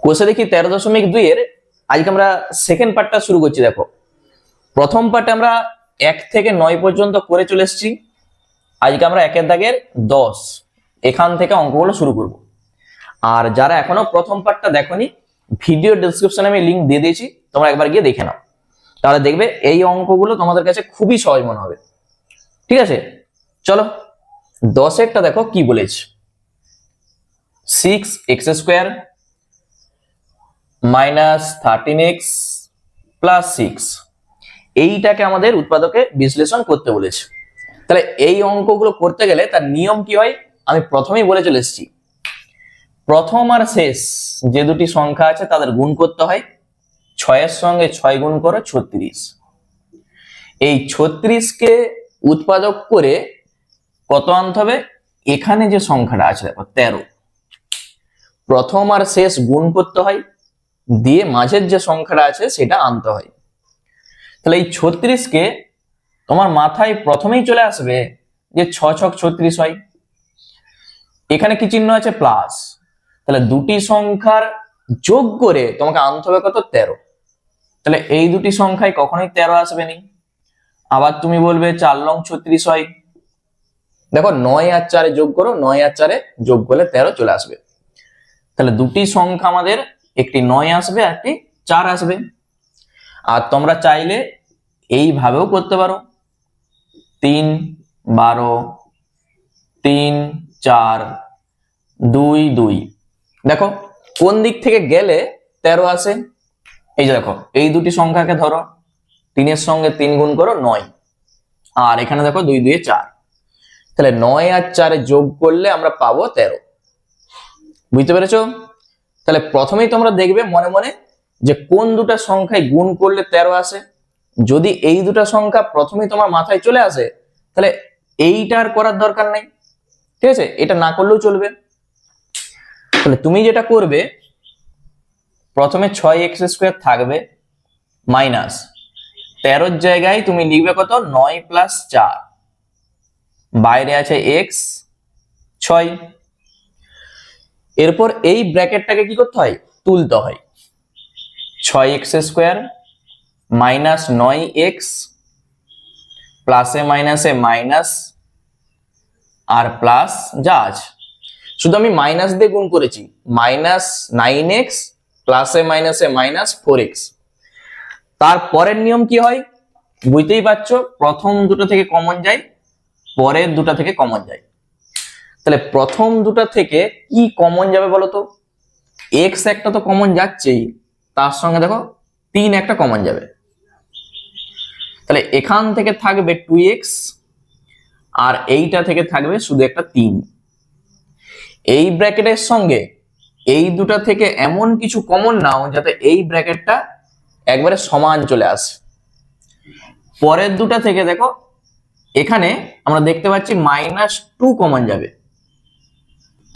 কোষে দেখি 13.2 এর আজকে আমরা সেকেন্ড পার্টটা শুরু করছি। দেখো প্রথম পার্টে আমরা 1 থেকে 9 পর্যন্ত করে চলে এসেছি। আজকে আমরা 1 এর দাগের 10 এখান থেকে অঙ্কগুলো শুরু করব। আর যারা এখনো প্রথম পার্টটা দেখোনি, ভিডিও ডেসক্রিপশনে আমি লিংক দিয়ে দিয়েছি, তোমরা একবার গিয়ে দেখে নাও, তাহলে দেখবে এই অঙ্কগুলো তোমাদের কাছে খুবই সহজ মনে হবে। ঠিক আছে, চলো 10 এরটা দেখো কি বলেছে। 6x² মাইনাস 13x প্লাস 6, এইটাকে আমাদের উৎপাদকে বিশ্লেষণ করতে বলেছে। তাহলে এই অঙ্কগুলো করতে গেলে তার নিয়ম কি হয় আমি প্রথমেই বলে চলে এসেছি। প্রথম আর শেষ যে দুটি সংখ্যা আছে তাদের গুণ করতে হয়। 6 এর সঙ্গে 6 গুণ করো 36। এই 36 কে উৎপাদক করে কত আনতে হবে? এখানে যে সংখ্যাটা আছে দেখো 13, প্রথম আর শেষ গুণ করতে হয়, দিয়ে মাঝের যে সংখ্যাটা আছে সেটা আনতে হয়। তাহলে এই 36 কে তোমার মাথায় প্রথমেই চলে আসবে যে 6 ছক 36 হয়। এখানে কি চিহ্ন আছে? প্লাস। তাহলে দুটি সংখ্যার যোগ করে তোমাকে আনতে হবে কত? 13। তাহলে এই দুটি সংখ্যায় কখনোই 13 আসবে না। আবার তুমি বলবে 4 লং 36 হয়। দেখো 9 আর 4 যোগ করো, 9 আর 4 যোগ করলে 13 চলে আসবে। তাহলে দুটি সংখ্যা আমাদের একটি 9 আসবে আর একটি 4 আসবে। আর তোমরা চাইলে এইভাবেও করতে পারো, 3 12 3 4 2 2। দেখো কোন দিক থেকে গেলে 13 আসে। এই যে দেখো এই দুটি সংখ্যাকে ধরো, 3 এর সঙ্গে 3 গুণ করো 9, আর এখানে দেখো 2 2 4। তাহলে 9 আর 4 যোগ করলে আমরা পাবো 13। বুঝতে পেরেছো? তাহলে প্রথমেই তোমরা দেখবে মনে মনে যে কোন দুটো সংখ্যায় গুণ করলে 13 আসে। যদি এই দুটো সংখ্যা প্রথমেই তোমার মাথায় চলে আসে তাহলে এইটার করার দরকার নাই। ঠিক আছে, এটা না করলেও চলবে। তাহলে তুমি যেটা করবে, প্রথমে 6x² থাকবে মাইনাস 13 জায়গায় তুমি লিখবে কত? 9 প্লাস 4, বাইরে আছে x 6। এরপর এই ব্র্যাকেটটাকে কি করতে হয়? তুলতে হয়। 6x² মাইনাস 9x প্লাসে মাইনাসে মাইনাস আর প্লাস যা আছে, শুধু আমি মাইনাস দিয়ে গুণ করেছি, মাইনাস 9x প্লাসে মাইনাসে মাইনাস 4x। তারপরের নিয়ম কি হয় বুঝতেই পারছো, প্রথম দুটো থেকে কমন যায়, পরের দুটো থেকে কমন যায়। তাহলে প্রথম দুটো থেকে কি কমন যাবে বলো তো? x একটা তো কমন যাচ্ছেই, তার সঙ্গে দেখো 3 একটা কমন যাবে। তাহলে এখান থেকে থাকবে 2x, আর এইটা থেকে থাকবে শুধু একটা 3। এই ব্র্যাকেটের সঙ্গে এই দুটা থেকে এমন কিছু কমন নাও যাতে এই ব্র্যাকেটটা একবারে সমান চলে আসে। পরের দুটা থেকে দেখো এখানে আমরা দেখতে পাচ্ছি -2 কমন যাবে,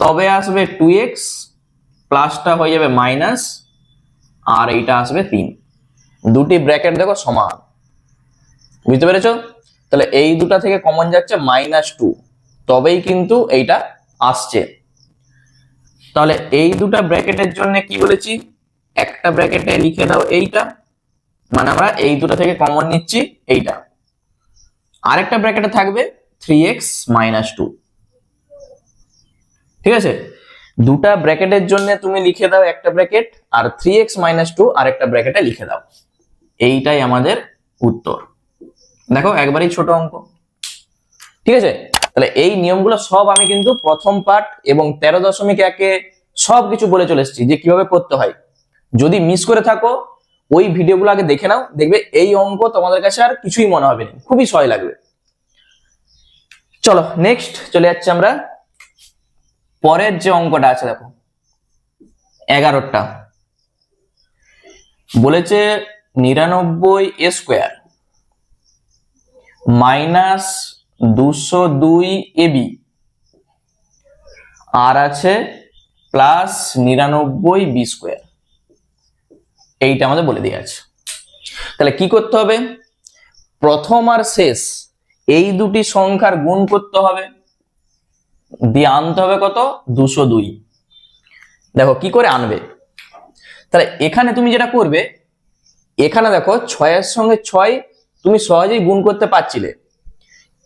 তবে আসবে 2x, প্লাসটা হয়ে যাবে মাইনাস, আর এইটা আসবে 3। দুটি ব্র্যাকেট দেখো সমান। বুঝতে পেরেছো? তাহলে এই দুটা থেকে কমন যাচ্ছে -2, তবেই কিন্তু এইটা আসছে। তাহলে এই দুটা ব্র্যাকেটের জন্য কি বলেছি? একটা ব্র্যাকেটে লিখে দাও এইটা, মানে আমরা এই দুটা থেকে কমন নিচ্ছি এইটা। আরেকটা ব্র্যাকেটে থাকবে 3x - 2। ঠিক আছে, দুটা ব্র্যাকেটের জন্য তুমি লিখে দাও একটা ব্র্যাকেট, আর 3x - 2 আরেকটা ব্র্যাকেটে লিখে দাও। এইটাই আমাদের উত্তর। দেখো একবারই ছোট অঙ্ক। ঠিক আছে, তাহলে এই নিয়মগুলো সব আমি কিন্তু প্রথম পার্ট এবং 13.1 সবকিছু বলে চলে এসেছি যে কিভাবে করতে হয়। যদি মিস করে থাকো ওই ভিডিওগুলো আগে দেখে নাও, দেখবে এই অঙ্ক তোমাদের কাছে আর কিছুই মনে হবে না, খুবই সহজ লাগবে। চলো নেক্সট চলে যাচ্ছি আমরা পরের যে অঙ্কটা আছে। দেখো 11টা বলেছে 99a² মাইনাস 202ab, আর আছে প্লাস 99b²। এইটা আমাদের বলে দিয়ে আছে। তাহলে কি করতে হবে? প্রথম আর শেষ এই দুটি সংখ্যার গুণ করতে হবে, দিয়ে আনতে হবে কত? 202। দেখো কি করে আনবে। তাহলে এখানে তুমি যেটা করবে, এখানে দেখো 6 এর সঙ্গে 6 তুমি সহজেই গুণ করতে পারছিলে,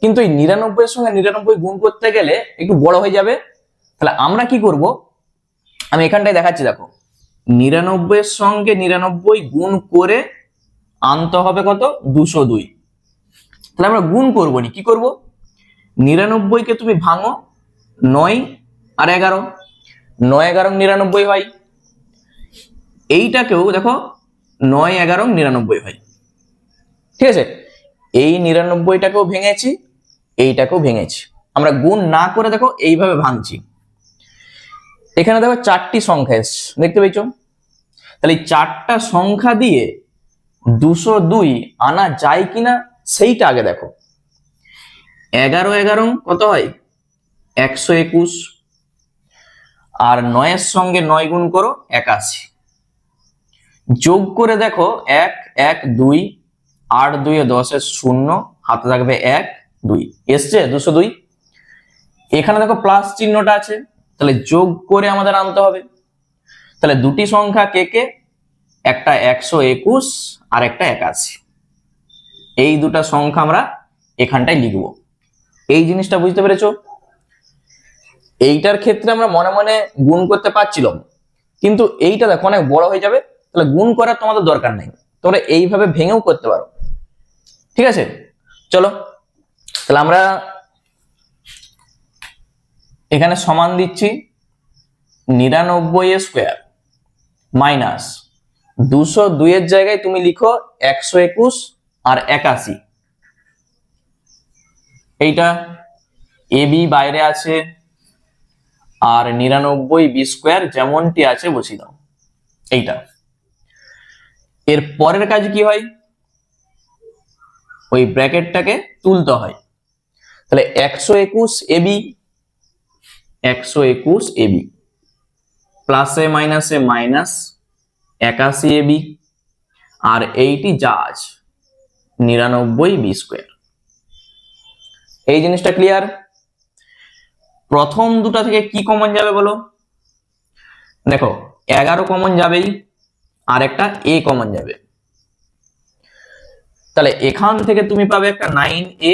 কিন্তু এই 99 এর সঙ্গে 99 গুণ করতে গেলে একটু বড় হয়ে যাবে। তাহলে আমরা কি করব, আমি এখানটায় দেখাচ্ছি, দেখো 99 এর সঙ্গে 99 গুণ করে আনতে হবে কত, 202। তাহলে আমরা গুণ করবো নি, কি করব, 99 কে তুমি ভাঙো, 9 আর 11, 9 11 99 হয়। এইটাকেও দেখো 9 11 99 হয়, ঠিক আছে। এই 99টাকেও ভেঙেছি, এইটাকেও ভেঙেছি। আমরা গুণ না করে দেখো এইভাবে ভাঙছি। এখানে দেখো 4টি সংখ্যা এসছে, দেখতে পেয়েছো? তাহলে এই 4টা সংখ্যা দিয়ে 202 আনা যায় কিনা সেইটা আগে দেখো। 11 11 কত হয়, 121, আর 9 এর সঙ্গে 9 গুণ করো 81, যোগ করে দেখো 1 1 2, 8 2 10 এর 0, হাতে থাকবে 1 2, এসছে 202। এখানে দেখো প্লাস চিহ্নটা আছে, তাহলে যোগ করে আমাদের আনতে হবে। তাহলে দুটি সংখ্যা কে কে, একটা 121 আর একটা 81, এই দুটা সংখ্যা আমরা এখানটায় লিখব। এই জিনিসটা বুঝতে পেরেছো? এইটার ক্ষেত্রে আমরা মনে মনে গুণ করতে পারছিলাম, কিন্তু এইটা দেখো অনেক বড় হয়ে যাবে, তাহলে গুণ করার তোমাদের দরকার নেই, তোমরা এইভাবে ভেঙেও করতে পারো, ঠিক আছে। চলো তাহলে আমরা এখানে সমান দিচ্ছি 99 স্কোয়ার মাইনাস 202 এর জায়গায় তুমি লিখো 121 আর 81। এইটা এ বি বাইরে আছে, আর 99 বি স্কোয়ার যেমনটি আছে বসিয়ে দাও। এইটা এর পরের কাজ কি হয়, ওই ব্র্যাকেটটাকে তুলতে হয়। তাহলে 121 এবি, 121 এবি, প্লাসে মাইনাসে মাইনাস 81 এবি, আর এইটি যা আছে 99 বি স্কোয়ার। এই জিনিসটা ক্লিয়ার? প্রথম দুটা থেকে কি কমন যাবে বলো? দেখো 11 কমন যাবেই, আর একটা এ কমন যাবে। তাহলে এখান থেকে তুমি পাবে একটা 9a,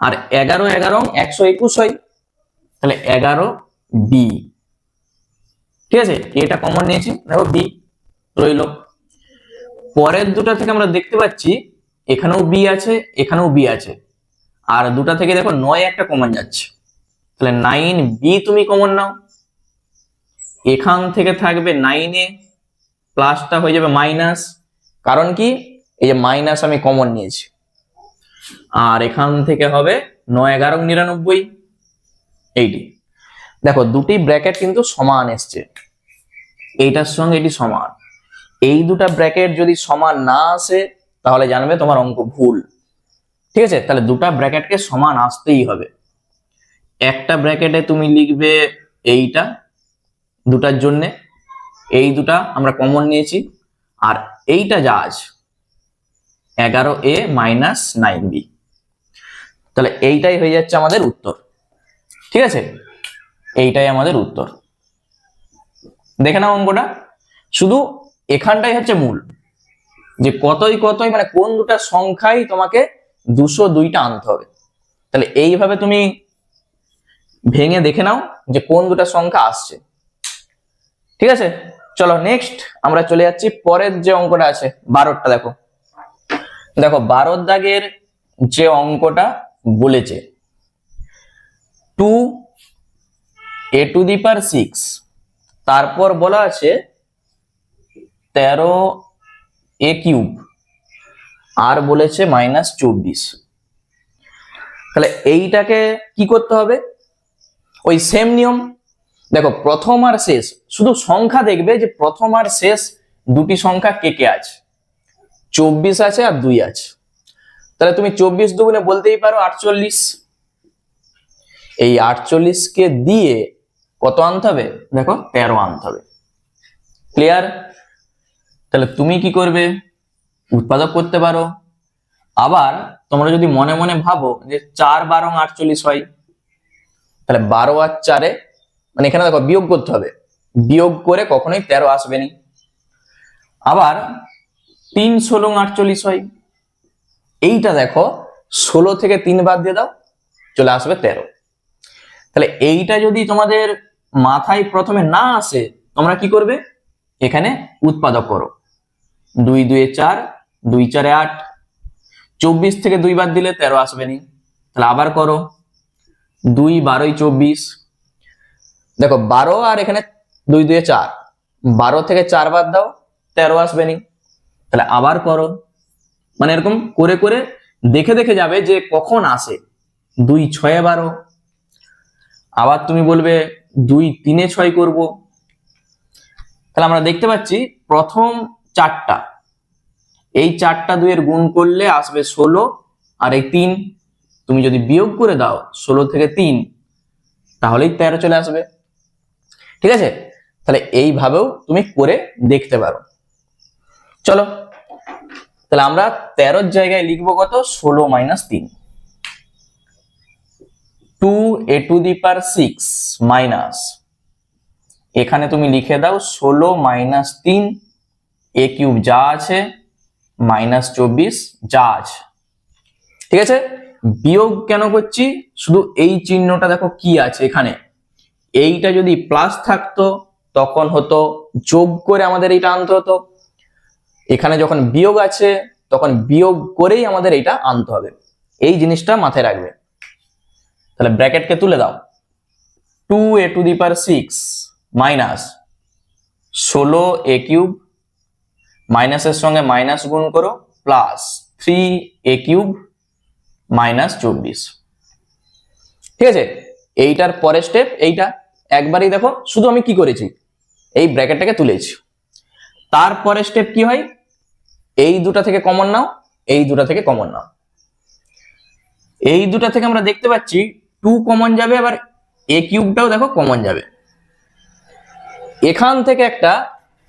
আর 11 11 121 হয়, তাহলে 11 বি, ঠিক আছে। এটা কমন নিয়েছি, দেখো বি রইল। পরের দুটা থেকে আমরা দেখতে পাচ্ছি এখানেও বি আছে, এখানেও বি আছে, আর দুটা থেকে দেখো 9 একটা কমন যাচ্ছে, তাহলে 9b তুমি কমন নাও। এখান থেকে থাকবে 9a, প্লাসটা হয়ে যাবে মাইনাস, কারণ কি এই যে মাইনাস আমি কমন নিয়েছি, আর এখান থেকে হবে 9 11 99, এইটি। দেখো দুটি ব্র্যাকেট কিন্তু সমান এসছে, এইটার সঙ্গে এটি সমান। এই দুটা ব্র্যাকেট যদি সমান না আসে তাহলে জানবে তোমার অঙ্ক ভুল, ঠিক আছে। তাহলে দুটা ব্র্যাকেটকে সমান আসতেই হবে। একটা ব্র্যাকেটে তুমি লিখবে এইটা দুটার জন্য, এই দুটা আমরা কমন নিয়েছি, আর এইটা যা আছে 11a মাইনাস 9b, তাহলে এইটাই হয়ে যাচ্ছে আমাদের উত্তর, ঠিক আছে। এইটাই আমাদের উত্তর। দেখে নাও অঙ্কটা, শুধু এখানটাই হচ্ছে মূল, যে কতই কতই মানে কোন দুটা সংখ্যাই তোমাকে 202টা আনতে হবে। তাহলে এইভাবে তুমি ভেঙে দেখে নাও যে কোন দুটা সংখ্যা আসছে, ঠিক আছে। চলো নেক্সট আমরা চলে যাচ্ছি পরের যে অঙ্কটা আছে 12টা। দেখো দেখো 12 দাগের যে অঙ্কটা বলেছে 2a⁶, তারপর বলা আছে 13a³ আর বলেছে -24। তাহলে এইটাকে কি করতে হবে, ওই সেম নিয়ম। দেখো প্রথম আর শেষ, শুধু সংখ্যা দেখবে যে প্রথম আর শেষ দুটি সংখ্যা কে কে আছে, 24 আছে আর 2 আছে। তাহলে তুমি 24 দুগুণে বলতেই পারো 48। এই 48 কে দিয়ে কত আনতে হবে, দেখো 13 আনতে হবে। ক্লিয়ার? তাহলে তুমি কি করবে, উৎপাদক করতে পারো। আবার তোমরা যদি মনে মনে ভাবো যে 4 12 48 হয়, তাহলে 12 আর 4 মানে এখানে দেখো বিয়োগ করতে হবে, বিয়োগ করে কখনোই 13 আসবে না। আবার 3 16 48 হয়। এইটা দেখো 16 থেকে 3 বাদ দিয়ে দাও, চলে আসবে 13। তাহলে এইটা যদি তোমাদের মাথায় প্রথমে না আসে, তোমরা কি করবে, এখানে উৎপাদক করো। 2 2 4, 2 4 8, 24 থেকে 2 বাদ দিলে 13 আসবে নি। তাহলে আবার করো, 2 12 24। দেখো 12 আর এখানে 2 2 4, 12 থেকে 4 বাদ দাও, 13 আসবে নি। তাহলে আবার করো, মানে এরকম করে করে দেখে দেখে যাবে যে কখন আসে। 2 6 12, আবার তুমি বলবে 2 3 6 করব। তাহলে আমরা দেখতে পাচ্ছি প্রথম 4টা, এই 4টা 2 এর গুণ করলে আসবে 16, আর এই 3 তুমি যদি বিয়োগ করে দাও 16 থেকে 3, তাহলেই 13 চলে আসবে। ঠিক আছে, তাহলে এইভাবেও তুমি করে দেখতে পারো। চলো, তাহলে আমরা 13 জায়গায় লিখবো কত, 16 - 3। 2a to the power 6 minus, এখানে তুমি লিখে দাও 16 - 3 a কিউব যা আছে মাইনাস 24 যা আছে। ঠিক আছে, বিয়োগ কেন করছি, শুধু এই চিহ্নটা দেখো কি আছে এখানে, এইটা যদি প্লাস থাকতো তখন হতো যোগ করে আমাদের এইটা আনতে হতো, এখানে যখন বিয়োগ আছে তখন বিয়োগ করেই আমাদের এইটা আনতে হবে। এই জিনিসটা মাথায় রাখবে। তাহলে ব্র্যাকেটকে তুলে দাও, 2a to the power 6 minus 16a cube, মাইনাসের সঙ্গে মাইনাস গুণ করো, প্লাস 3a কিউব মাইনাস 24। ঠিক আছে, এইটার পরের স্টেপ এইটা একবারই দেখো, শুধু আমি কি করেছি, এই ব্র্যাকেটটাকে তুলেছি। তারপরে স্টেপ কি হয়, এই দুটা থেকে কমন নাও, এই দুটা থেকে কমন নাও। এই দুটা থেকে আমরা দেখতে পাচ্ছি 2 কমন যাবে, আবার a কিউবটাও দেখো কমন যাবে। এখান থেকে একটা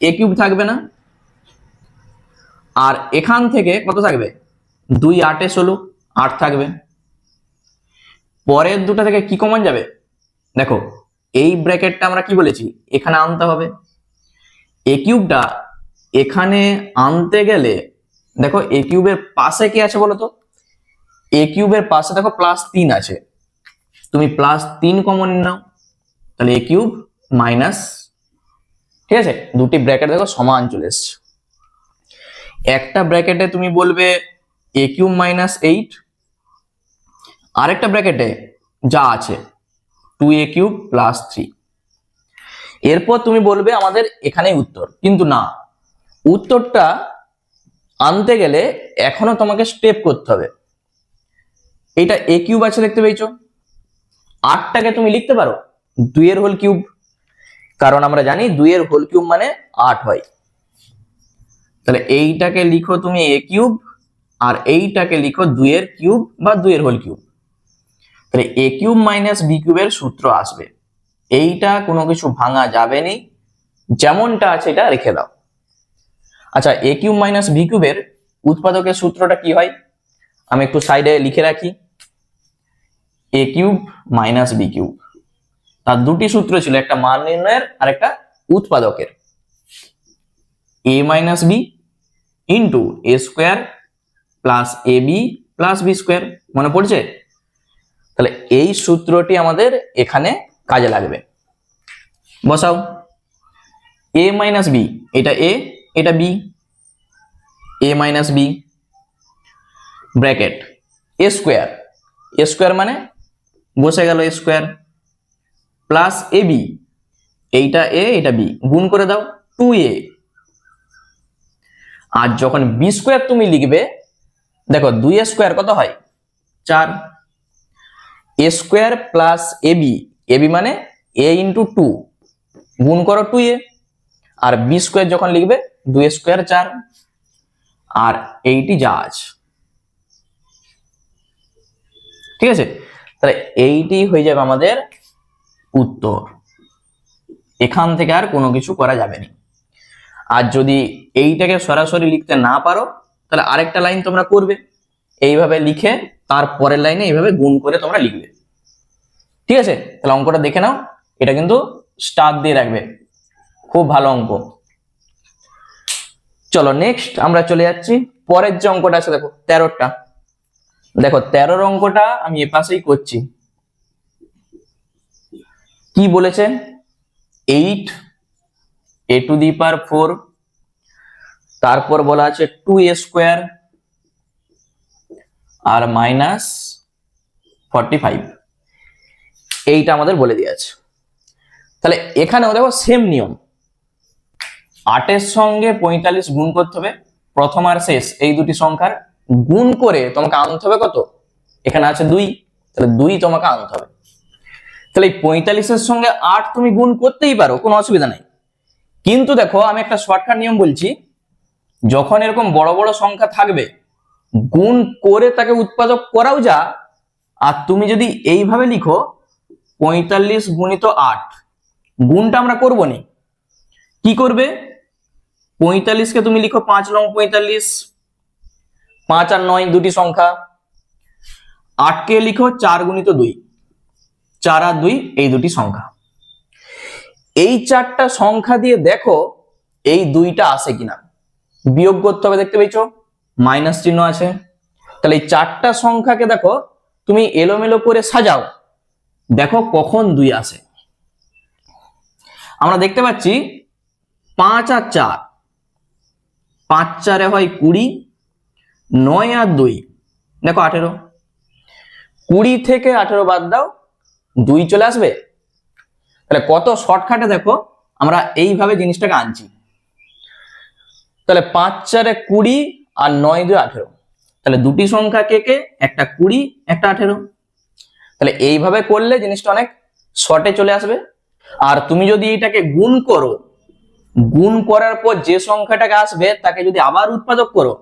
a কিউব থাকবে না, আর এখান থেকে কত থাকবে, 2 8 এ 16, 8 থাকবে। পরের দুটা থেকে কি কমন যাবে, দেখো এই ব্র্যাকেটটা আমরা কি বলেছি, এখানে আনতে হবে। a কিউবটা এখানে আনতে গেলে দেখো a কিউবের পাশে কি আছে বলো তো, a কিউবের পাশে দেখো +3 আছে, তুমি +3 কমন নাও, তাহলে a কিউব মাইনাস। ঠিক আছে, দুটি ব্র্যাকেট দেখো সমান চলে এসছে। একটা ব্র্যাকেটে তুমি বলবে a কিউব -8, আরেকটা ব্র্যাকেটে যা আছে 2a কিউব +3। এরপর তুমি বলবে আমাদের এখানেই উত্তর, কিন্তু না, উত্তরটা আনতে গেলে এখনো তোমাকে স্টেপ করতে হবে। এইটা a কিউব আছে দেখতে পেয়েছো, 8টাকে তুমি লিখতে পারো 2 এর হোল কিউব, কারণ আমরা জানি 2 এর হোল কিউব মানে 8 হয়। তাহলে এইটাকে লিখো তুমি a কিউব, আর এইটাকে লিখো 2 এর কিউব বা 2 এর হোল কিউব। তাহলে a কিউব মাইনাস b কিউবের সূত্র আসবে। এইটা কোনো কিছু ভাঙা যাবে না, যেমনটা আছে এটা রেখে দাও। আচ্ছা, a কিউব মাইনাস b কিউবের উৎপাদকের সূত্রটা কি হয়, আমি একটু সাইডে লিখে রাখি। a cube minus b cube, তার দুটি সূত্র ছিল, একটা মান নির্ণয়ের আর একটা উৎপাদকের। a minus b into a square plus ab plus b square, মনে পড়ছে? তাহলে এই সূত্রটি আমাদের এখানে কাজে লাগবে। বসাও, a মাইনাস b, এটা a এটা b, a minus b bracket a square মানে বসে গেল a স্কোয়ার, প্লাস ab, এইটা a এটা b, গুণ করে দাও 2a। আর যখন b স্কোয়ার তুমি লিখবে, দেখো 2 স্কোয়ার কত হয় 4, a স্কোয়ার প্লাস ab মানে a ইন্টু 2, গুণ করো 2a। আর b স্কোয়ার যখন লিখবে 2 স্কোয়ার 4, আর এইটি যা আছে। ঠিক আছে, তাহলে এইটি হয়ে যাবে আমাদের উত্তর। এখান থেকে আর কোনো কিছু করা যাবে না। আর যদি এইটাকে সরাসরি লিখতে না পারো, তাহলে আরেকটা লাইন তোমরা করবে, এইভাবে লিখে তার পরের লাইনে এইভাবে গুণ করে তোমরা লিখবে। ঠিক আছে, তাহলে অঙ্কটা দেখে নাও, এটা কিন্তু স্টার দিয়ে রাখবে, খুব ভালো অঙ্ক। চলো নেক্সট আমরা চলে যাচ্ছি পরের যে অঙ্কটা আছে, দেখো 13টা। দেখো 13 অঙ্কটা আমি এ পাশেই করছি। কি বলেছে? 8 a টু দি পাওয়ার 4, তারপর বলা আছে 2a স্কোয়ার আর মাইনাস 45, এইটা আমাদের বলে দিয়েছে। তাহলে এখানেও দেখো সেম নিয়ম, 8-এর সঙ্গে 45 গুণ করতে হবে, প্রথম আর শেষ এই দুটি সংখ্যার গুণ করে তোমাকে আনতে হবে কত? এখানে আছে 2, তাহলে 2 তোমাকে আনতে হবে। তাহলে এই 45-এর সঙ্গে 8 তুমি গুণ করতেই পারো, কোনো অসুবিধা নেই। কিন্তু দেখো আমি একটা শর্টকাট নিয়ম বলছি, যখন এরকম বড় বড় সংখ্যা থাকবে গুণ করে তাকে উৎপাদক করাও যা, আর তুমি যদি এইভাবে লিখো 45 গুণিত 8, গুণটা আমরা করবো নি, কি করবে? 45-কে তুমি লিখো 5 9 45, 5 আর 9 দুটি সংখ্যা, 8-কে লিখো 4 গুণিত 2, 4 আর 2 এই দুটি সংখ্যা। এই 4টা সংখ্যা দিয়ে দেখো এই 2টা আসে কিনা, বিয়োগ করতে হবে, দেখতে পেয়েছো মাইনাস চিহ্ন আছে। তাহলে এই 4টা সংখ্যাকে দেখো তুমি এলোমেলো করে সাজাও, দেখো কখন 2 আসে। আমরা দেখতে পাচ্ছি 5 আর 4, 5 4 হয় 20, 9 আর 2 দেখো 18, 20 থেকে 18 বাদ দাও, 2 চলে আসবে। তাহলে কত শর্টকাটে দেখো আমরা এইভাবে জিনিসটাকে আনছি। তাহলে 5 4 20 আর 9 2 18, তাহলে দুটি সংখ্যা কে কে? একটা 20 একটা 18। তাহলে এইভাবে করলে জিনিসটা অনেক শর্টে চলে আসবে। আর তুমি যদি এটাকে গুণ করো, গুণ করার পর যে সংখ্যাটাকে আসবে তাকে যদি আবার উৎপাদক করো,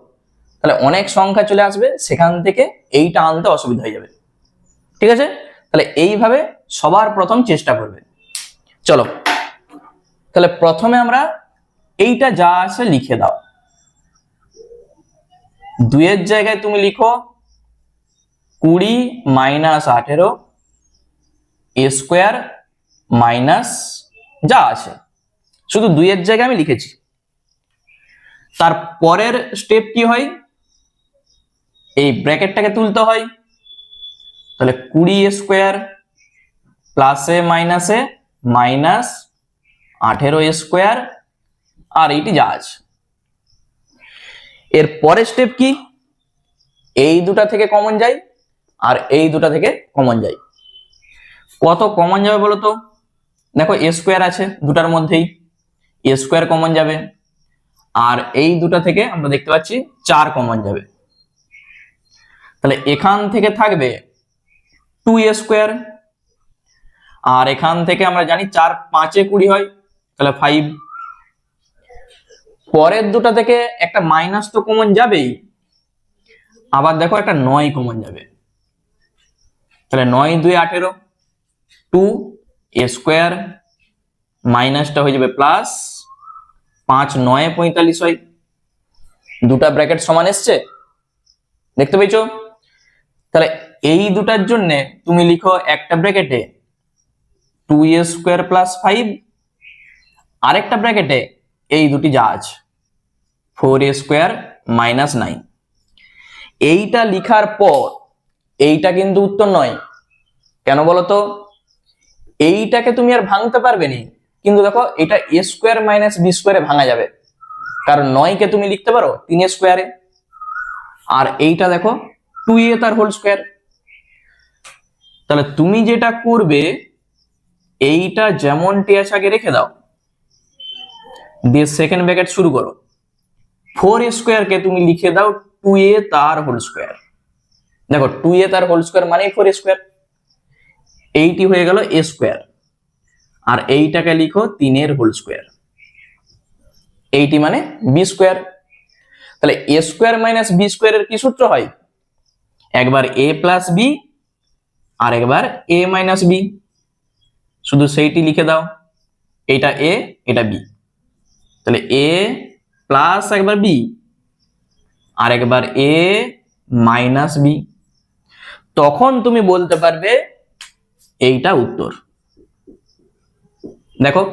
তাহলে অনেক সংখ্যা চলে আসবে, সেখান থেকে এইটা আনতে অসুবিধা হয়ে যাবে। ঠিক আছে? তাহলে এইভাবে সবার প্রথম চেষ্টা করবে। চলো তাহলে প্রথমে আমরা এইটা যা আছে লিখে দাও। 2 এর জায়গায় তুমি লিখো 20 মাইনাস 18 a স্কোয়ার মাইনাস যা আছে, শুধু 2 এর জায়গায় আমি লিখেছি। তার পরের স্টেপ কি হয়? এই ব্র্যাকেটটাকে তুলতে হয়। তাহলে 20 a স্কোয়ার প্লাসে মাইনাসে মাইনাস 18 a স্কোয়ার আর এইটি যা আছে। এর পরের স্টেপ কি? এই দুটা থেকে কমন যায় আর এই দুটা থেকে কমন যায়। কত কমন যাবে বলো তো? দেখো a স্কোয়ার আছে দুটার মধ্যেই, a স্কোয়ার কমন যাবে, আর এই দুটা থেকে আমরা দেখতে পাচ্ছি 4 কমন যাবে। তাহলে এখান থেকে থাকবে 2a স্কোয়ার, আর এখান থেকে আমরা জানি 4 5 এ 20 হয়, তাহলে 5। পরের দুটা থেকে একটা মাইনাস তো কমন যাবেই, আবার দেখো একটা 9 কমন যাবে, তাহলে 9 2 18, 2a স্কোয়ার মাইনাসটা হয়ে যাবে প্লাস, 5 9 45 হয়। দুটা ব্র্যাকেট সমান এসছে, দেখতে পেয়েছো? তাহলে এই দুটার জন্য তুমি লিখো একটা ব্র্যাকেটে 2a স্কোয়ার প্লাস 5, আরেকটা ব্র্যাকেটে এই দুটি যা আছে 4a স্কোয়ার মাইনাস 9। এইটা লিখার পর এইটা কিন্তু উত্তর নয়, কেন বলতো? এইটাকে তুমি আর ভাঙতে পারবে না, কিন্তু দেখো এটা a স্কোয়ার মাইনাস b স্কোয়ারে ভাঙা যাবে, কারণ 9 কে তুমি লিখতে পারো 3a স্কোয়ারে, আর এইটা দেখো 2a তার হোল স্কোয়ার। তাহলে তুমি যেটা করবে, এইটা যেমনটি আছে আগে রেখে দাও, দিয়ে সেকেন্ড ব্র্যাকেট শুরু করো। 4a স্কোয়ার কে তুমি লিখে দাও 2a তার হোল স্কোয়ার। দেখো 2a তার হোল স্কোয়ার মানে 4a স্কোয়ার, এইটি হয়ে গেল a স্কোয়ার, আর এইটাকে লিখো 3 এর হোল স্কোয়ার, এইটি মানে b স্কোয়ার। তাহলে a স্কোয়ার মাইনাস b স্কোয়ারের কি সূত্র হয়? একবার a প্লাস b আর একবার a মাইনাস b, শুধু সেইটি লিখে দাও, এটা a এটা b। তাহলে a প্লাস একবার b আর একবার a মাইনাস b, তখন তুমি বলতে পারবে এইটা উত্তর। দেখো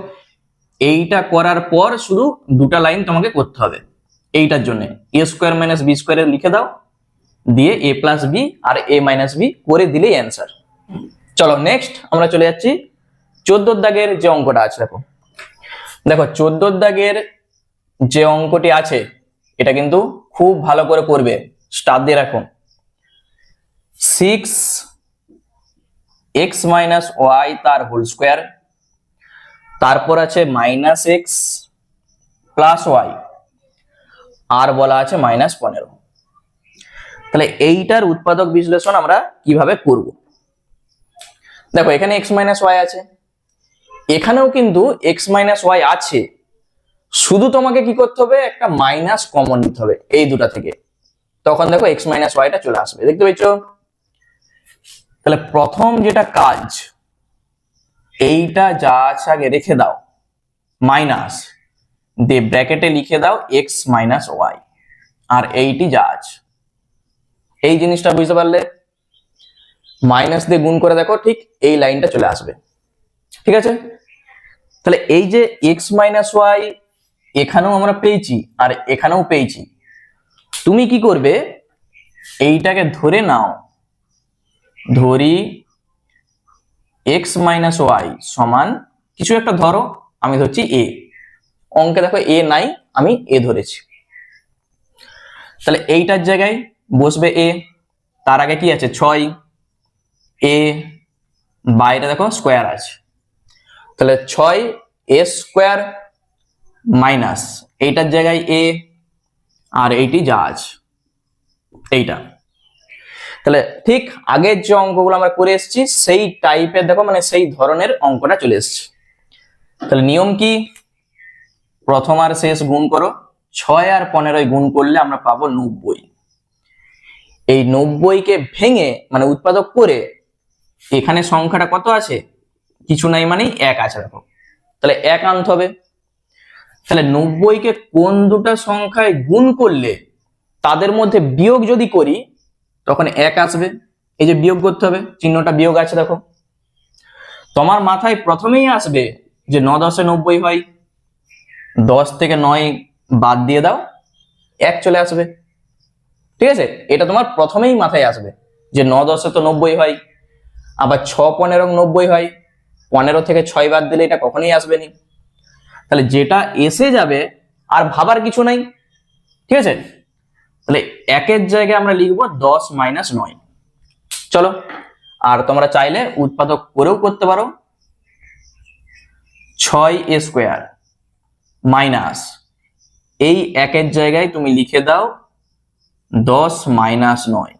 এইটা করার পর শুধু দুটা লাইন তোমাকে করতে হবে, এইটার জন্য এ স্কোয়ার মাইনাস বি স্কোয়ারে লিখে দাও, দিয়ে এ প্লাস বি আর এ মাইনাস বি করে দিলেই অ্যান্সার। চলো নেক্সট আমরা চলে যাচ্ছি 14 দাগের যে অঙ্কটা আছে। দেখো দেখো 14 দাগের যে অঙ্কটি আছে এটা কিন্তু খুব ভালো করে করবে, স্টার দিয়ে রাখুন। 6x মাইনাস ওয়াই তার হোল স্কোয়ার, তারপর আছে মাইনাস এক্স প্লাস ওয়াই, আর বলা আছে -15। তাহলে এইটার উৎপাদক বিশ্লেষণ আমরা কিভাবে করব? দেখো এখানে x মাইনাস ওয়াই আছে, এখানেও কিন্তু x মাইনাস ওয়াই আছে, শুধু তোমাকে কি করতে হবে, একটা মাইনাস কমন নিতে হবে এই দুটা থেকে, তখন দেখো x মাইনাস ওয়াইটা চলে আসবে। দেখতে পেয়েছ? তাহলে প্রথম যেটা কাজ, এইটা যা আছে আগে রেখে দাও, মাইনাস দিয়ে ব্র্যাকেটে লিখে দাও x মাইনাস ওয়াই, আর এইটি যা আছে। এই জিনিসটা বুঝতে পারলে মাইনাস দিয়ে গুণ করে দেখো, ঠিক এই লাইনটা চলে আসবে। ঠিক আছে? তাহলে এই যে x মাইনাস ওয়াই এখানেও আমরা পেয়েছি আর এখানেও পেয়েছি, তুমি কি করবে, এইটাকে ধরে নাও, ধরি x মাইনাস ওয়াই সমান কিছু একটা ধরো, আমি ধরছি a, অঙ্কে দেখো a নাই, আমি a ধরেছি। তাহলে এইটার জায়গায় বসবে a, তার আগে কি আছে 6, a বাইরে দেখো স্কোয়ার আছে, তাহলে 6a স্কোয়ার মাইনাস এইটার জায়গায় a, আর এইটি যা আছে এইটা। তাহলে ঠিক আগের যে অঙ্কগুলো আমরা করে এসেছি সেই টাইপের দেখো, মানে সেই ধরনের অঙ্কটা চলে এসেছে। তাহলে নিয়ম কি, প্রথম আর শেষ গুণ করো, 6 আর 15 গুণ করলে আমরা পাবো 90। এই 90কে ভেঙে মানে উৎপাদক করে এখানে সংখ্যাটা কত আছে, কিছু নাই মানে 1 আছে দেখো, তাহলে 1 আনতে হবে। তাহলে 90কে কোন দুটা সংখ্যায় গুণ করলে তাদের মধ্যে বিয়োগ যদি করি তখন 1 আসবে, এই যে বিয়োগ করতে হবে, চিহ্নটা বিয়োগ আছে দেখো। তোমার মাথায় প্রথমেই আসবে যে 9 10 90 হয়, 10 থেকে 9 বাদ দিয়ে দাও, 1 চলে আসবে। ঠিক আছে? এটা তোমার প্রথমেই মাথায় আসবে যে 9 10 তো 90 হয়, আবার 6 15 90 হয়, 15 থেকে 6 বাদ দিলে এটা কখনোই আসবে না। তাহলে যেটা এসে যাবে আর ভাবার কিছু নাই। ঠিক আছে? তাহলে 1 জায়গায় আমরা লিখবো 10 মাইনাস 9। চলো, আর তোমরা চাইলে উৎপাদক করেও করতে পারো, 6a স্কোয়ার মাইনাস এই 1 জায়গায় তুমি লিখে দাও 10 মাইনাস 9।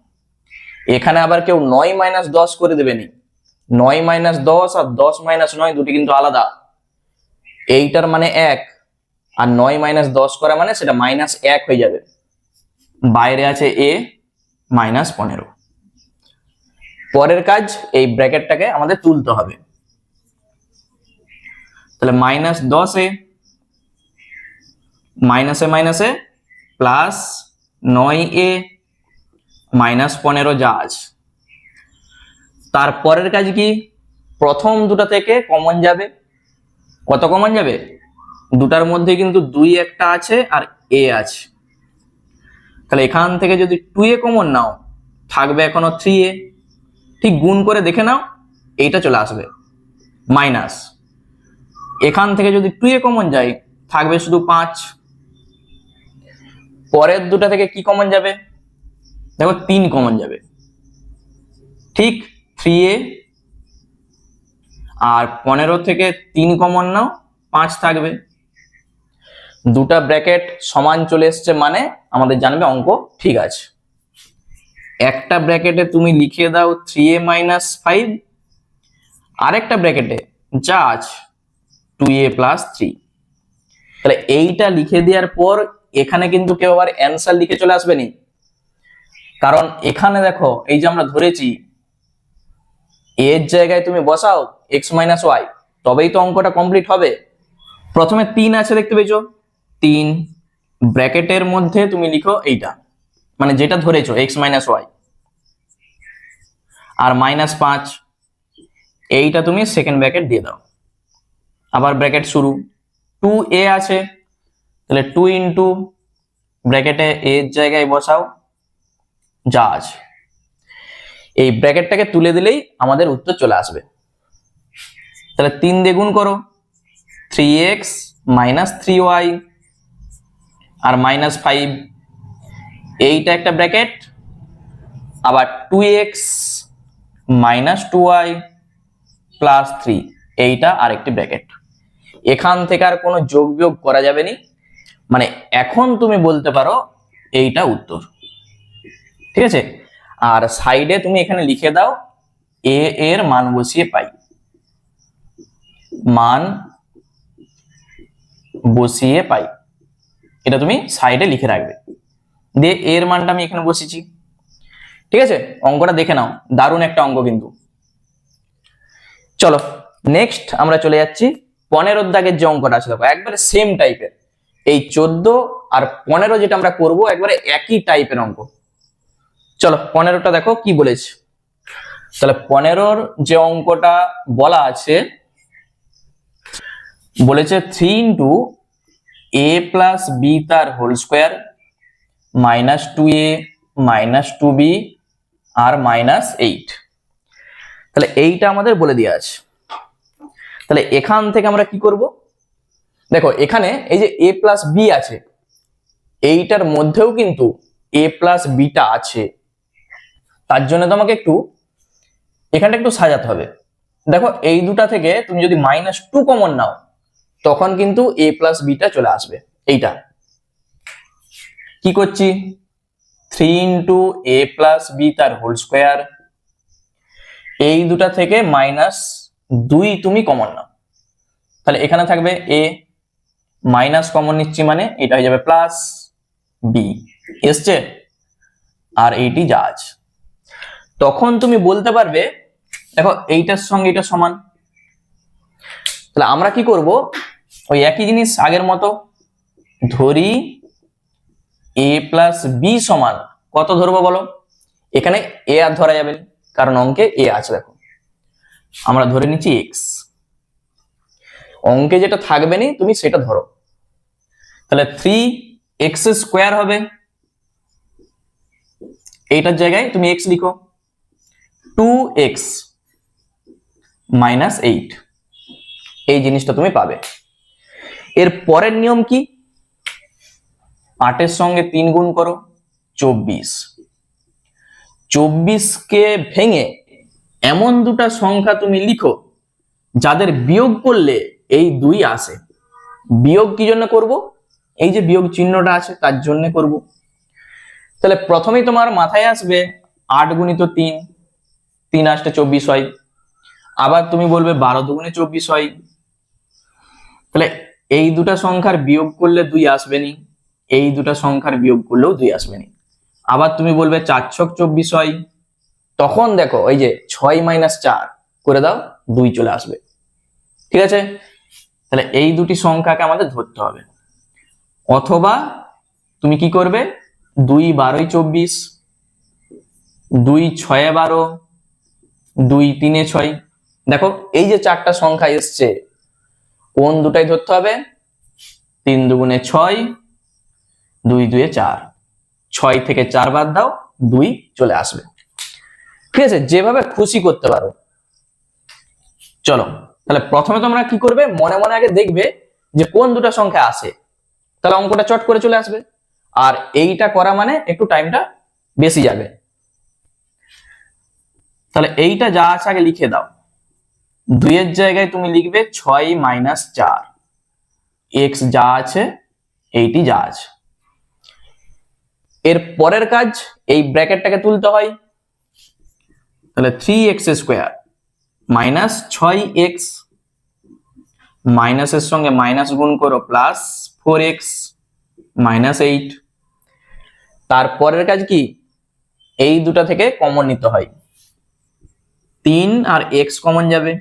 এখানে আবার কেউ 9 মাইনাস 10 করে দেবেনি, 9 মাইনাস 10 আর 10 মাইনাস 9 দুটি কিন্তু আলাদা। এইটার মানে 1 আর 9 মাইনাস 10 করা মানে সেটা -1 হয়ে যাবে, বাইরে আছে a -15। পরের কাজ, এই ব্র্যাকেটটাকে আমাদের তুলতে হবে। তাহলে -10a মাইনাসে মাইনাসে প্লাস 9a -15 যা আছে। তারপরের কাজ কি, প্রথম দুটা থেকে কমন যাবে, কত কমন যাবে, দুটার মধ্যে কিন্তু 2 একটা আছে আর a আছে, তাহলে এখান থেকে যদি 2a কমন নাও থাকবে এখনো 3a, ঠিক গুণ করে দেখে নাও এইটা চলে আসবে মাইনাস। এখান থেকে যদি 2a কমন যায় থাকবে শুধু 5। পরের দুটা থেকে কি কমন যাবে, দেখো 3 কমন যাবে, ঠিক 3a, আর 15 থেকে 3 কমন নাও 5 থাকবে। দুটা ব্র্যাকেট সমান চলে এসছে মানে আমাদের জানবে অঙ্ক ঠিক আছে। একটা ব্র্যাকেটে তুমি লিখে দাও 3a মাইনাস 5, আরেকটা ব্র্যাকেটে যা আছে 2a প্লাস 3। তাহলে এইটা লিখে দেওয়ার পর এখানে কিন্তু কেউ আবার অ্যান্সার লিখে চলে আসবে না, কারণ এখানে দেখো এই যে আমরা ধরেছি এর জায়গায় তুমি বসাও x মাইনাস ওয়াই, তবেই তো অঙ্কটা কমপ্লিট হবে। প্রথমে 3 আছে দেখতে পেয়েছো, 3 ব্র্যাকেটের মধ্যে তুমি লিখো এইটা, মানে যেটা ধরেছো x মাইনাস ওয়াই, আর -5 এইটা তুমি সেকেন্ড ব্র্যাকেট দিয়ে দাও, আবার ব্র্যাকেট শুরু, 2a আছে, তাহলে 2 ইন্টু ব্র্যাকেটে এর জায়গায় বসাও যা আছে, এই ব্র্যাকেটটাকে তুলে দিলেই আমাদের উত্তর চলে আসবে। তাহলে 3 দিয়ে গুণ করো, 3x মাইনাস 3y আর মাইনাস 5, এইটা একটা ব্র্যাকেট, আবার 2x মাইনাস 2y প্লাস 3 এইটা আরেকটি ব্র্যাকেট। এখান থেকে আর কোনো যোগ বিয়োগ করা যাবে না, মানে এখন তুমি বলতে পারো এইটা উত্তর। ঠিক আছে, আর সাইডে তুমি এখানে লিখে দাও a এর মান বসিয়ে পাই, মান বসিয়ে পাই, এটা তুমি সাইডে লিখে রাখবে। দিয়ে এর মানটা আমি এখানে বসিয়েছি। ঠিক আছে, অঙ্কটা দেখে নাও, দারুণ একটা অঙ্ক কিন্তু। চলো নেক্সট আমরা চলে যাচ্ছি 15 দাগের যে অঙ্কটা আছে, দেখো একবারে সেম টাইপের, এই 14 আর 15 যেটা আমরা করব একবারে একই টাইপের অঙ্ক। চলো 15টা দেখো কি বলেছে। তাহলে 15 যে অঙ্কটা বলা আছে, বলেছে 3 ইন্টু a প্লাস বি তার whole square minus 2a minus 2b আর মাইনাস 8। তাহলে এইটা আমাদের বলে দেওয়া আছে। তাহলে এখান থেকে আমরা কি করব, দেখো এখানে এই যে a প্লাস বি আছে, এইটার মধ্যেও কিন্তু a প্লাস বিটা আছে, তার জন্য তোমাকে একটু এখানটা একটু সাজাতে হবে। দেখো এই দুটা থেকে তুমি যদি -2 কমন নাও, তখন কিন্তু a প্লাস বিটা চলে আসবে। এইটা কি করছি, 3 ইন্টু a প্লাস বি তার হোল স্কোয়ার, এই দুটা থেকে -2 তুমি কমন নাও, তাহলে এখানে থাকবে a, মাইনাস কমন নিচ্ছি মানে এটা হয়ে যাবে প্লাস বি এসছে, আর এইটি যা আছে। তখন তুমি বলতে পারবে দেখো এইটার সঙ্গে এটা সমান, তাহলে আমরা কি করব, ওই একই জিনিস আগের মতো ধরি a প্লাস বি সমান কত ধরবো বলো, এখানে a আর ধরা যাবে না, কারণ অঙ্কে a আছে। দেখো আমরা ধরে নিচ্ছি x, অঙ্কে যেটা থাকবে না তুমি সেটা ধরো। তাহলে 3x স্কোয়ার হবে, এইটার জায়গায় তুমি x লিখো, 2x মাইনাস 8, এই জিনিসটা তুমি পাবে। এর পরের নিয়ম কি, 8 এর সঙ্গে 3 গুণ করো 24, 24 কে ভেঙে এমন দুটা সংখ্যা তুমি লিখো যাদের বিয়োগ করলে এই 2 আসে। বিয়োগ কি জন্য করব, এই যে বিয়োগ চিহ্নটা আছে তার জন্য করব। তাহলে প্রথমেই তোমার মাথায় আসবে 8 গুণিত 3, 3 8 24 হয়, আবার তুমি বলবে 12 দুগুণে 24 হয়। তাহলে এই দুটা সংখ্যার বিয়োগ করলে 2 আসবে নি, এই দুটা সংখ্যার বিয়োগ করলেও 2 আসবে নি। আবার তুমি বলবে 4 ছক 24 হয়, তখন দেখো ওই যে 6 মাইনাস 4 করে দাও, 2 চলে আসবে। ঠিক আছে, তাহলে এই দুটি সংখ্যাকে আমাদের ধরতে হবে। অথবা তুমি কি করবে, 2 12 24, 2 6 12, 2 3 6। দেখো এই যে 4টা সংখ্যা এসছে, কোন দুটাই ধরতে হবে, 3 দুগুণে 6, 2 2 4, 6 থেকে 4 বাদ দাও, 2 চলে আসবে। ঠিক আছে, যেভাবে খুশি করতে পারো। চলো তাহলে প্রথমে তোমরা কি করবে, মনে মনে আগে দেখবে যে কোন দুটা সংখ্যা আসে, তাহলে অঙ্কটা চট করে চলে আসবে। আর এইটা করা মানে একটু টাইমটা বেশি যাবে। তাহলে এইটা যা আছে আগে লিখে দাও, 2 এর জায়গায় তুমি লিখবে 6 মাইনাস 4, x যা আছে এইটি যা আছে। এর পরের কাজ, এই ব্র্যাকেটটাকে তুলতে হয়। তাহলে 3x স্কোয়ার মাইনাস 6x, মাইনাসের সঙ্গে মাইনাস গুণ করো প্লাস 4x মাইনাস 8। তারপরের কাজ কি, এই দুটা থেকে কমন নিতে হয়, 3 আর x কমন যাবে।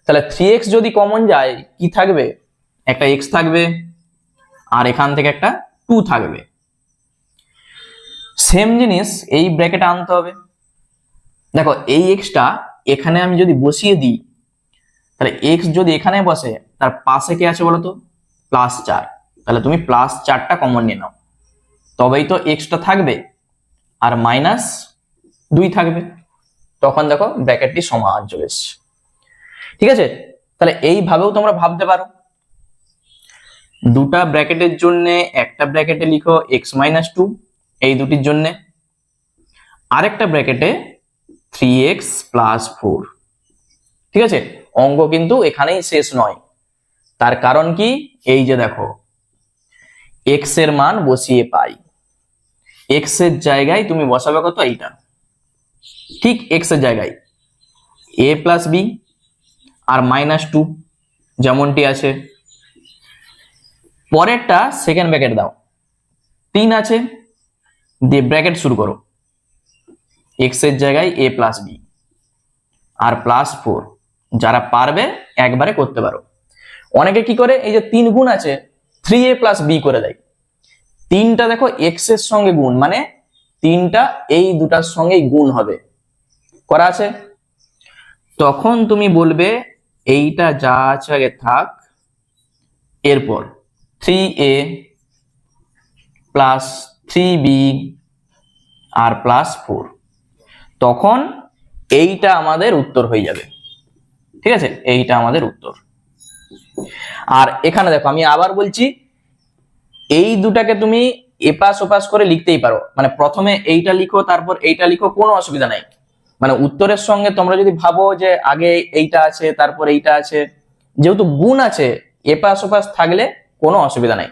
তাহলে 3x যদি কমন যায় কি থাকবে, একটা x থাকবে, আর এখান থেকে একটা 2 থাকবে। সেম জিনিস এই ব্র্যাকেটে আনতে হবে। দেখো এই এক্সটা এখানে আমি যদি বসিয়ে দিই, তাহলে এক্স যদি এখানে বসে, তার পাশে কি আছে বলতো, +4, তাহলে তুমি +4টা কমন নিয়ে নাও। তবেই তো এক্সটা থাকবে, আর -2 থাকবে, তখন দেখো ব্র্যাকেটটি সমান চলে এসছে। ঠিক আছে, তাহলে এইভাবেও তোমরা ভাবতে পারো। দুটা ব্র্যাকেটের জন্য একটা ব্র্যাকেটে লিখো x-2 এই দুটির জন্য, আরেকটা ব্র্যাকেটে 3x + 4। ঠিক আছে, অঙ্ক কিন্তু এখানেই শেষ নয়। তার কারণ কি, এই যে দেখো x এর মান বসিয়ে পাই, x এর জায়গায় তুমি বসাবে কত, এইটা ঠিক x এর জায়গায় a + b আর -2 যেমনটি আছে। পরেরটা সেকেন্ড ব্র্যাকেট দাও, 3 আছে, দিয়ে ব্র্যাকেট শুরু করো, x এর জায়গায় a + b আর +4। যারা পারবে একবারে করতে পারো। অনেকে কি করে, এই যে 3 গুণ আছে 3a + b করে দেয়। 3টা দেখো x এর সঙ্গে গুণ, মানে 3টা এই দুটার সঙ্গেই গুণ হবে, করা আছে। তখন তুমি বলবে এইটা যা আছে আগে থাক, এরপর 3a + 3b আর +4, তখন এইটা আমাদের উত্তর হয়ে যাবে। ঠিক আছে, এইটা আমাদের উত্তর। আর এখানে দেখো আমি আবার বলছি, এই দুটাকে তুমি এপাশ ওপাশ করে লিখতেই পারো, মানে প্রথমে এইটা লিখো তারপর এইটা লিখো, কোনো অসুবিধা নাই। মানে উত্তরের সঙ্গে তোমরা যদি ভাবো যে আগে এইটা আছে তারপর এইটা আছে, যেহেতু গুণ আছে এপাশ ওপাশ থাকলে কোনো অসুবিধা নাই।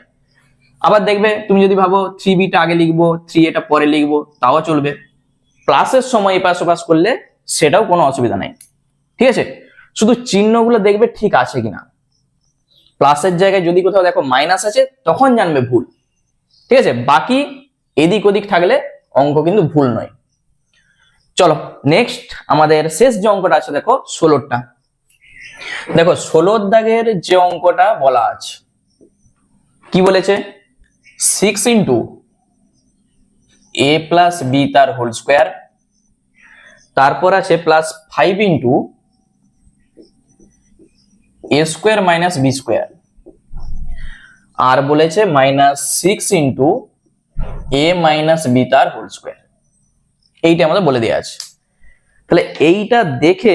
আবার দেখবে তুমি যদি ভাবো 3bটা আগে লিখবো 3aটা পরে লিখবো, তাও চলবে। প্লাসের সময় এপাশ ওপাশ করলে সেটাও কোনো অসুবিধা নাই। ঠিক আছে, শুধু চিহ্নগুলো দেখবে ঠিক আছে কিনা। প্লাসের জায়গায় যদি কোথাও দেখো মাইনাস আছে তখন জানবে ভুল। ঠিক আছে, বাকি এদিক ওদিক থাকলে অঙ্ক কিন্তু ভুল নয়। চলো নেক্সট আমাদের শেষ যে অঙ্কটা আছে দেখো 16টা। দেখো 16 দাগের যে অঙ্কটা বলা আছে, কি বলেছে, 6 × a + b তার হোল স্কোয়ার, তারপর আছে +5 × a² - b², আর বলেছে -6 × a - b তার হোল স্কোয়ার। এইটা আমাদের বলে দেওয়া আছে। তাহলে এইটা দেখে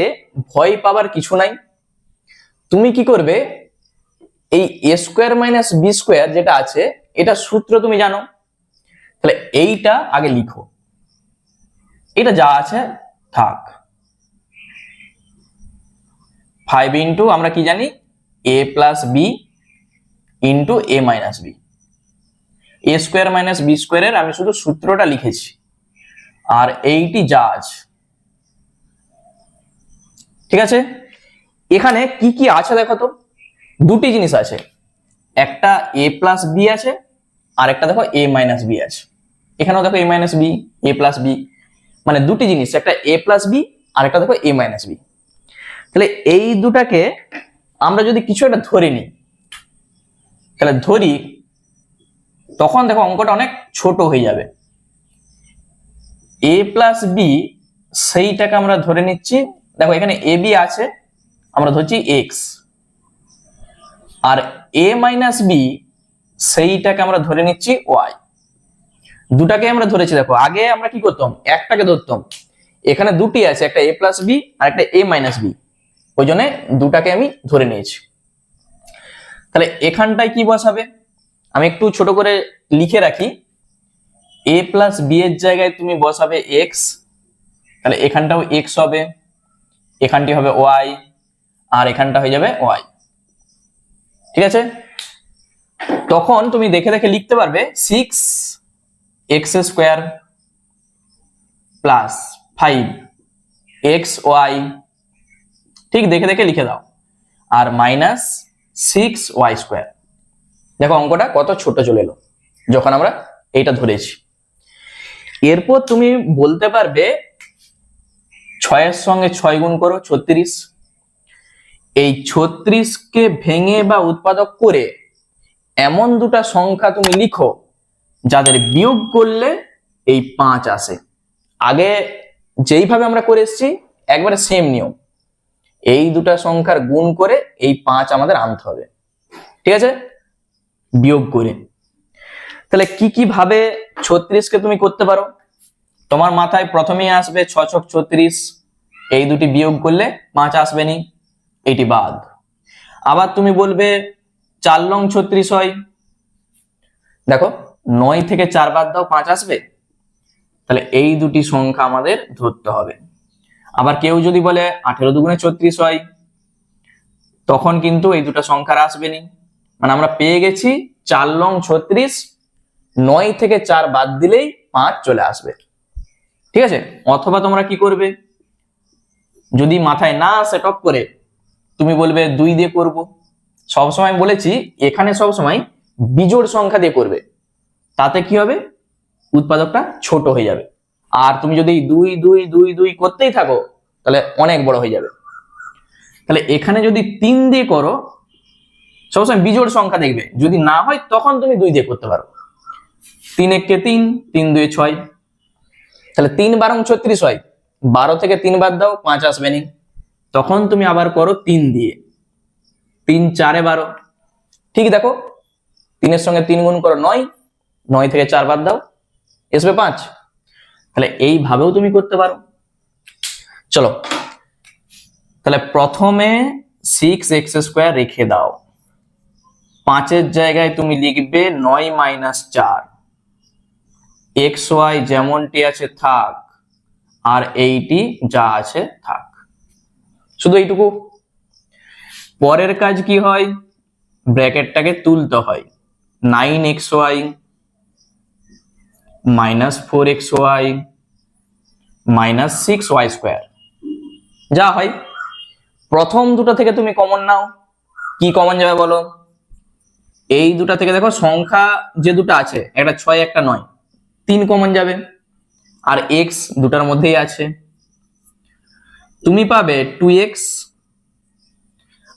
ভয় পাবার কিছু নাই। তুমি কি করবে, এই a² - b² যেটা আছে এটা সূত্র তুমি জানো, তাহলে এইটা আগে লিখো, এটা যা আছে থাক। 5 × আমরা কি জানি, a + b × a - b, a² - b² এর আমি শুধু সূত্রটা লিখেছি, আর এইটি যা আছে। ঠিক আছে, এখানে কি কি আছে দেখো তো, দুটি জিনিস আছে, একটা a + b আছে, আর একটা দেখো a - b আছে। এখানেও দেখো a - b, a + b, মানে দুটি জিনিস, একটা a + b আর একটা দেখো a - b। তাহলে এই দুটাকে আমরা যদি কিছু একটা ধরে নিই, তাহলে ধরি, তখন দেখো অঙ্কটা অনেক ছোট হয়ে যাবে। a + b সেইটাকে আমরা ধরে নিচ্ছি, দেখো এখানে ab আছে, আমরা ধরছি x, আর a - b সেইটাকে আমরা ধরে নিচ্ছি y। দুটাকে আমরা ধরেছি, দেখো আগে আমরা কি করতাম, একটাকে ধরতাম, এখানে দুটি আছে, একটা a + b আর একটা a - b, ওই জন্য দুটাকে আমি ধরে নিয়েছি। তাহলে এখানটায় কি বসাবে, আমি একটু ছোট করে লিখে রাখি, a + b এর জায়গায় তুমি বসাবে x, তাহলে এখানটাও x হবে, এখানটি হবে y, আর এখানটা হয়ে যাবে y। ঠিক আছে, তখন তুমি দেখে দেখে লিখতে পারবে 6x² + 5xy, ঠিক দেখে দেখে লিখে দাও, আর -6y²। দেখো অঙ্কটা কত ছোট চলে এলো যখন আমরা এইটা ধরেছি। এরপর তুমি বলতে পারবে 6 এর সঙ্গে 6 গুণ করো 36, এই 36 কে ভেঙে বা উৎপাদক করে এমন দুটা সংখ্যা তুমি লিখো যাদের বিয়োগ করলে এই 5 আসে। আগে যেইভাবে আমরা করে এসেছি একবারে সেম নিয়ম, এই দুটা সংখ্যার গুণ করে এই 5 আমাদের আনতে হবে। ঠিক আছে, বিয়োগ করে। তাহলে কি কি ভাবে 36 কে তুমি করতে পারো। তোমার মাথায় প্রথমেই আসবে 6 ছক 36, এই দুটি বিয়োগ করলে 5 আসবে নি, এটি বাদ। আবার তুমি বলবে 4 লং 36 হয়, দেখো 9 থেকে 4 বাদ দাও 5 আসবে, তাহলে এই দুটি সংখ্যা আমাদের ধরতে হবে। আবার কেউ যদি বলে 18 দুগুণে 36 হয়, তখন কিন্তু এই দুটো সংখ্যার আসবে নি, মানে আমরা পেয়ে গেছি 4 লং 36, 9 থেকে 4 বাদ দিলেই 5 চলে আসবে, ঠিক আছে। অথবা তোমরা কি করবে, যদি মাথায় না আসে টপ করে, তুমি বলবে 2 দিয়ে করব। সবসময় বলেছি এখানে সবসময় বিজোড় সংখ্যা দিয়ে করবে, তাতে কি হবে, উৎপাদকটা ছোট হয়ে যাবে। আর তুমি যদি 2 2 2 2 করতেই থাকো তাহলে অনেক বড় হয়ে যাবে। তাহলে এখানে যদি 3 দিয়ে করো, সবসময় বিজোড় সংখ্যা দেখবে, যদি না হয় তখন তুমি 2 দিয়ে করতে পারো। 3 1 3, 3 2 6, তাহলে 3 12 36 হয়, 12 থেকে 3 বাদ দাও 5 আসবে নি, তখন তুমি আবার করো 3 দিয়ে, 3 4 12, ঠিক দেখো 3 এর সঙ্গে 3 গুণ করো 9, 9 থেকে 4 বাদ দাও আসবে 5। তাহলে এইভাবেও তুমি করতে পারো। চলো তাহলে প্রথমে 6x² রেখে দাও, 5 এর জায়গায় তুমি লিখবে 9 - 4, xy যেমনটি আছে থাক, আর এইটি যা আছে থাক, শুধু এইটুকু। পরের কাজ কি হয়, ব্র্যাকেটটাকে তুলতে হয়। 9xy - 4xy - 6y², যা হয় প্রথম দুটো থেকে তুমি কমন নাও। কি কমন যাবে বলো, এই দুটা থেকে দেখো সংখ্যা যে দুটো আছে, একটা 6 একটা 9, 3 কমন যাবে, আর x দুটার মধ্যেই আছে, তুমি পাবে 2x,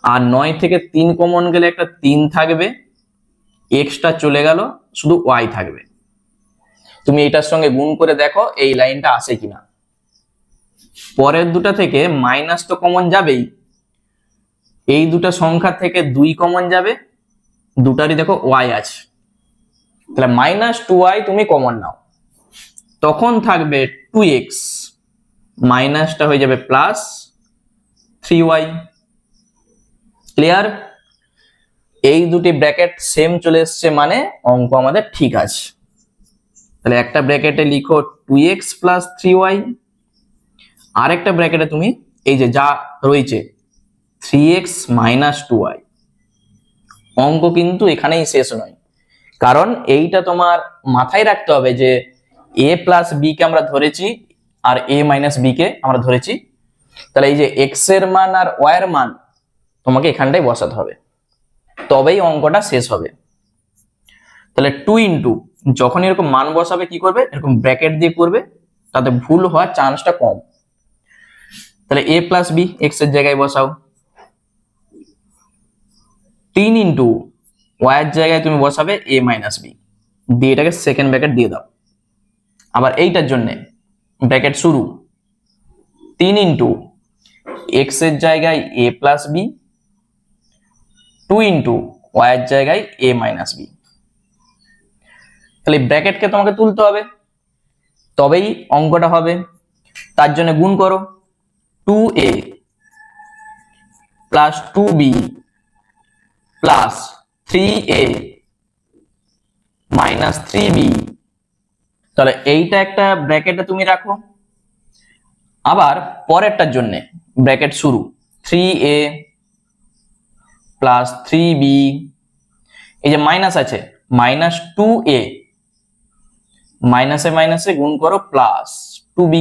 আর 9 থেকে 3 কমন গেলে একটা 3 থাকবে, এক্সটা চলে গেল, শুধু y থাকবে। তুমি এটার সঙ্গে গুণ করে দেখো এই লাইনটা আসে কিনা। পরের দুটা থেকে মাইনাস তো কমন যাবেই, এই দুটা সংখ্যা থেকে 2 কমন যাবে, দুটারই দেখো y আছে, তাহলে -2y তুমি কমন নাও, তখন থাকবে 2x, মাইনাসটা হয়ে যাবে +3y। ক্লিয়ার? এই দুটি ব্র্যাকেট সেম চলে এসছে, মানে অঙ্ক আমাদের ঠিক আছে। তাহলে একটা ব্র্যাকেটে লিখো 2x + 3y, আর একটা ব্র্যাকেটে তুমি এই যে যা রয়েছে 3x - 2y। অঙ্ক কিন্তু এখানেই শেষ নয়, কারণ এইটা তোমার মাথায় রাখতে হবে যে a + b কে আমরা ধরেছি, আর a - b কে আমরা ধরেছি, তাহলে এই যে x এর মান আর y এর মান তোমাকে এখানটায় বসাতে হবে, তবেই অঙ্কটা শেষ হবে। তাহলে 2 যখন এরকম মান বসাবে কি করবে, এরকম ব্র্যাকেট দিয়ে করবে, তাতে ভুল হওয়ার চান্সটা কম। তাহলে a + b x এর জায়গায় বসাও, 3 y এর জায়গায় তুমি বসাবে a - b, দিয়ে এটাকে সেকেন্ড ব্র্যাকেট দিয়ে দাও। আবার এইটার জন্য ব্র্যাকেট শুরু, 3 x এর জায়গায় a + b, 2 y এর জায়গায় a - b। তাহলে ব্র্যাকেটকে তোমাকে তুলতে হবে, তবেই অঙ্কটা হবে। তার জন্য গুণ করো, 2a + 2b + 3a - 3b। তাহলে এইটা একটা ব্র্যাকেটে তুমি রাখো। আবার পরেরটার জন্য ব্র্যাকেট শুরু, 3a + 3b, এই যে মাইনাস আছে -2a, মাইনাসে মাইনাসে গুণ করো +2b।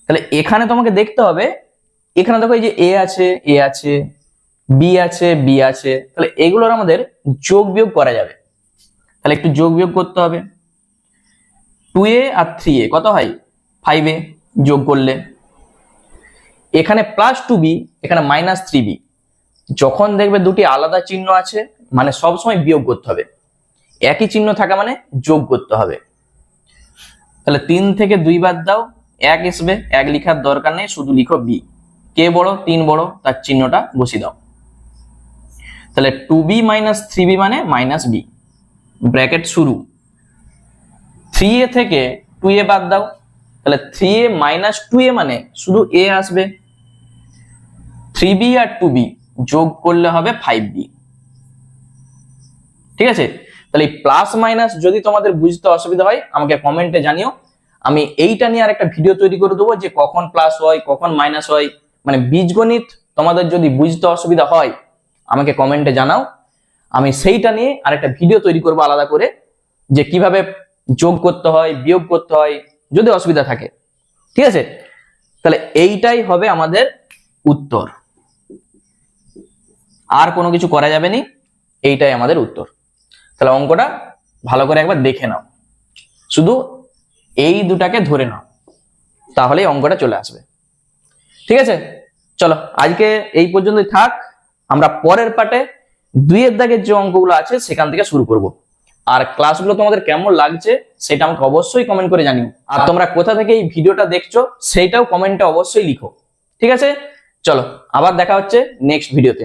তাহলে এখানে তোমাকে দেখতে হবে, এখানে দেখো এই যে a আছে, a আছে, b আছে, b আছে, তাহলে এগুলোর আমাদের যোগ বিয়োগ করা যাবে। তাহলে একটু যোগ বিয়োগ করতে হবে। 2a আর 3a কত হয়, 5a, যোগ করলে এখানে +2b, এখানে -3b। যখন দেখবে দুটি আলাদা চিহ্ন আছে, মানে সবসময় বিয়োগ করতে হবে, একই চিহ্ন থাকা মানে যোগ করতে হবে। তাহলে 3 থেকে 2 বাদ দাও, 1 আসবে, 1 লেখার দরকার নেই, শুধু লিখো b, কে বড়, 3 বড়, তার চিহ্নটা বসিয়ে দাও। তাহলে 2b - 3b মানে -b, ব্র্যাকেট শুরু, 3a থেকে 2a বাদ দাও, তাহলে 3a মাইনাস 2a মানে শুধু a আসবে। 3b আর 2b যোগ করলে হবে 5b। ঠিক আছে, তাহলে এই প্লাস মাইনাস যদি তোমাদের বুঝতে অসুবিধা হয় আমাকে কমেন্টে জানিও, আমি এইটা নিয়ে আর একটা ভিডিও তৈরি করে দেবো যে কখন প্লাস হয় কখন মাইনাস হয়, মানে বীজগণিত তোমাদের যদি বুঝতে অসুবিধা হয় আমাকে কমেন্টে জানাও, আমি সেইটা নিয়ে আর একটা ভিডিও তৈরি করবো আলাদা করে, যে কিভাবে যোগ করতে হয় বিয়োগ করতে হয় যদি অসুবিধা থাকে। ঠিক আছে, তাহলে এইটাই হবে আমাদের উত্তর, আর কোনো কিছু করা যাবে না, এইটাই আমাদের উত্তর। তাহলে অঙ্কটা ভালো করে একবার দেখে নাও, শুধু এই দুটাকে ধরে নাও, তাহলেই অঙ্কটা চলে আসবে। ঠিক আছে, চলো আজকে এই পর্যন্তই থাক, আমরা পরের পার্টে 2 এর দাগের যে অঙ্কগুলো আছে সেখান থেকে শুরু করব। আর ক্লাসগুলো তোমাদের কেমন লাগছে সেটা আমাকে অবশ্যই কমেন্ট করে জানিও, আর তোমরা কোথা থেকে এই ভিডিওটা দেখছো সেইটাও কমেন্টে অবশ্যই লিখো। ঠিক আছে, চলো আবার দেখা হচ্ছে নেক্সট ভিডিওতে।